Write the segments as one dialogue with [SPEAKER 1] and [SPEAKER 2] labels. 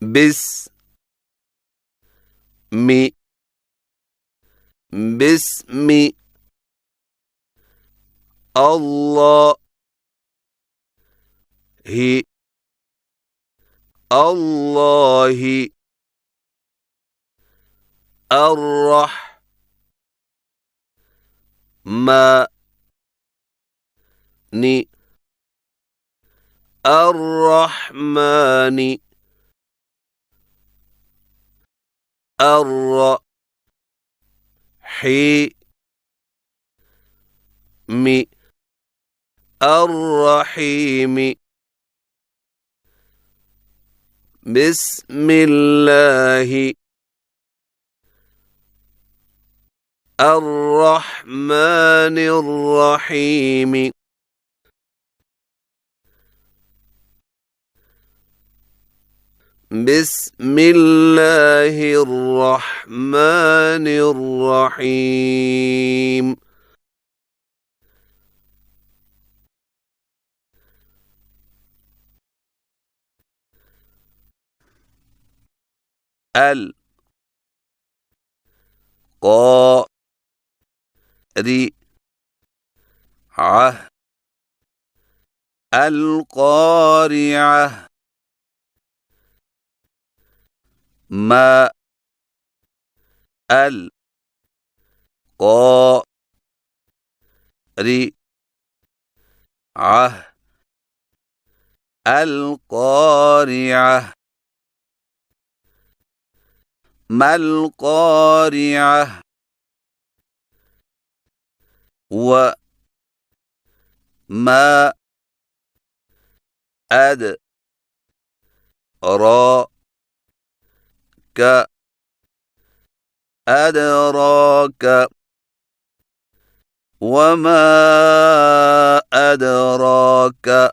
[SPEAKER 1] باسم باسم الله الله الرحمن الرحيم الرحيم بسم الله الرحمن الرحيم بسم الله الرحمن الرحيم القارعة القارعة ما القارعة القارعة ما القارعة وما أدراك أدراك وما أدراك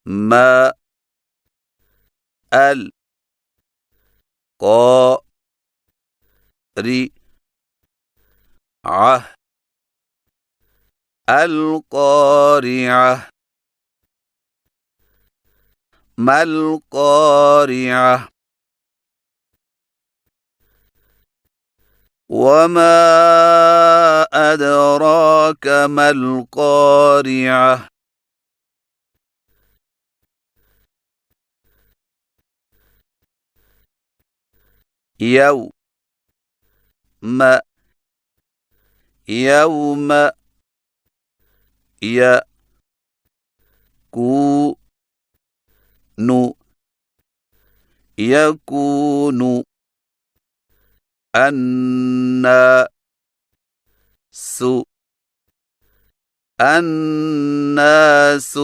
[SPEAKER 1] ما القارعة القارعة ما القارعة وما أدراك ما القارعة يوم يوم يكون يكون الناس الناس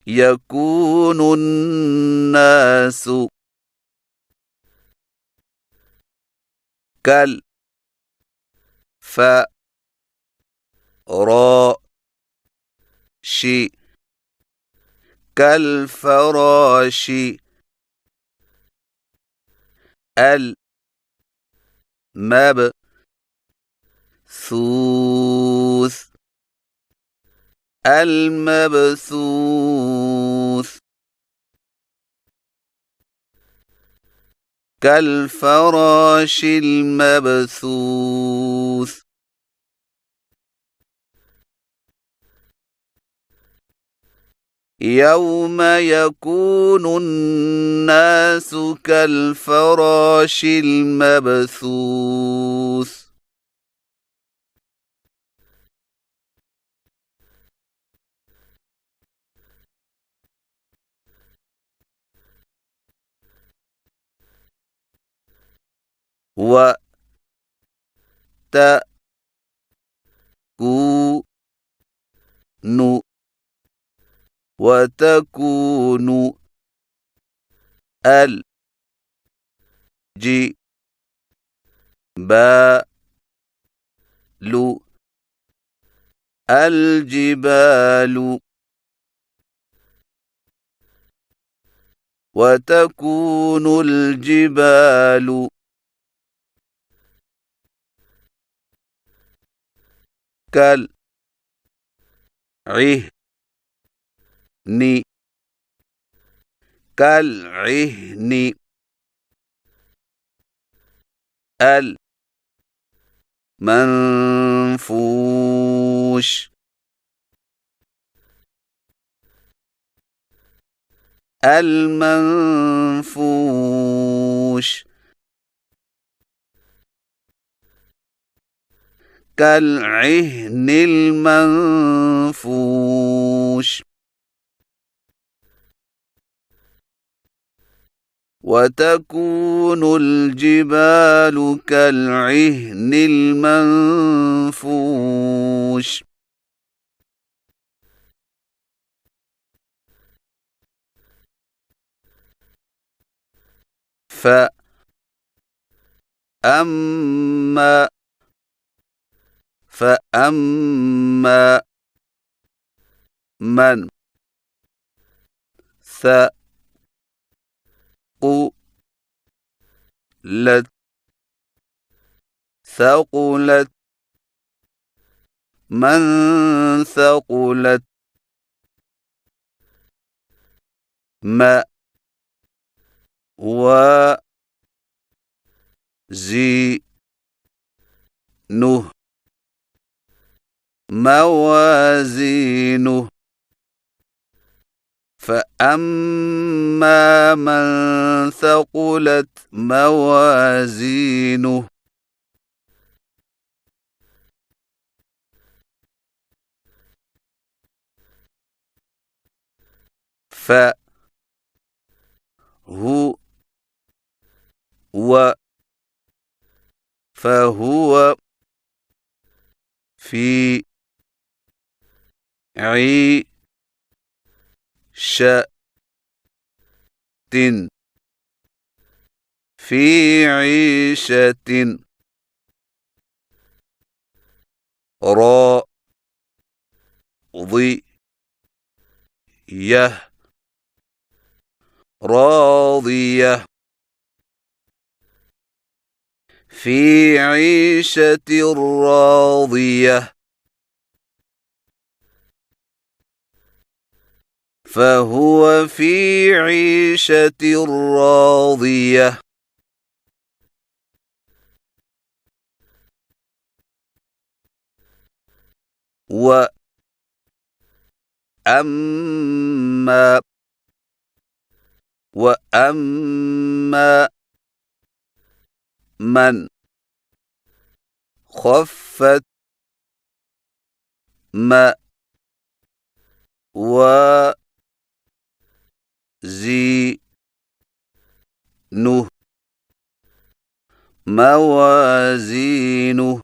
[SPEAKER 1] يكون الناس كالفراش كالفراش المبثوث المبثوث كالفراش المبثوث يوم يكون الناس كالفراش المبثوث وتكون وتكون الجبال الجبال وتكون الجبال عهن كالعهن المنفوش المنفوش كالعهن المنفوش وتكون الجبال كالعهن المنفوش فأما فأما من ثقلت ثقلت من ثقلت موازينه موازينه فأما من ثقلت موازينه فهو فهو في عيشة في عيشة راضية راضية في عيشة راضية فهو في عيشة راضية وأما من خفت موازينه موازينه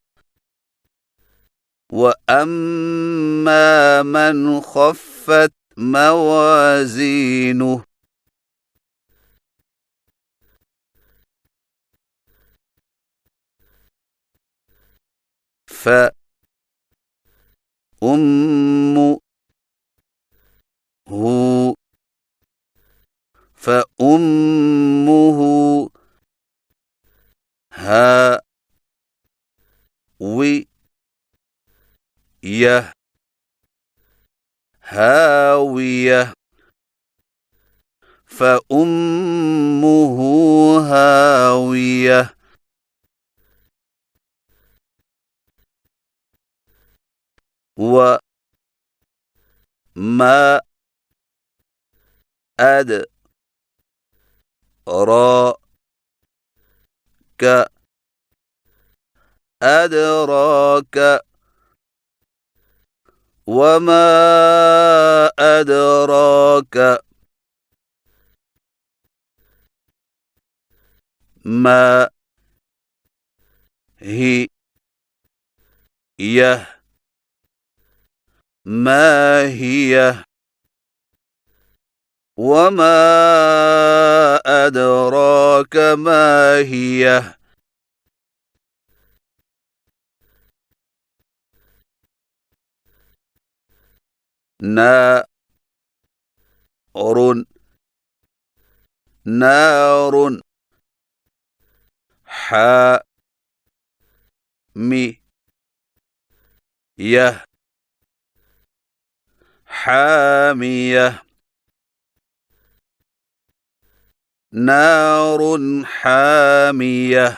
[SPEAKER 1] وأما من خفت موازينه فأمه فأمه هاوية هاوية فأمه هاوية وما أدراك أدراك وما أدراك ما هي ما هي وما أدراك ما هي نار نار حامية حامية نار حامية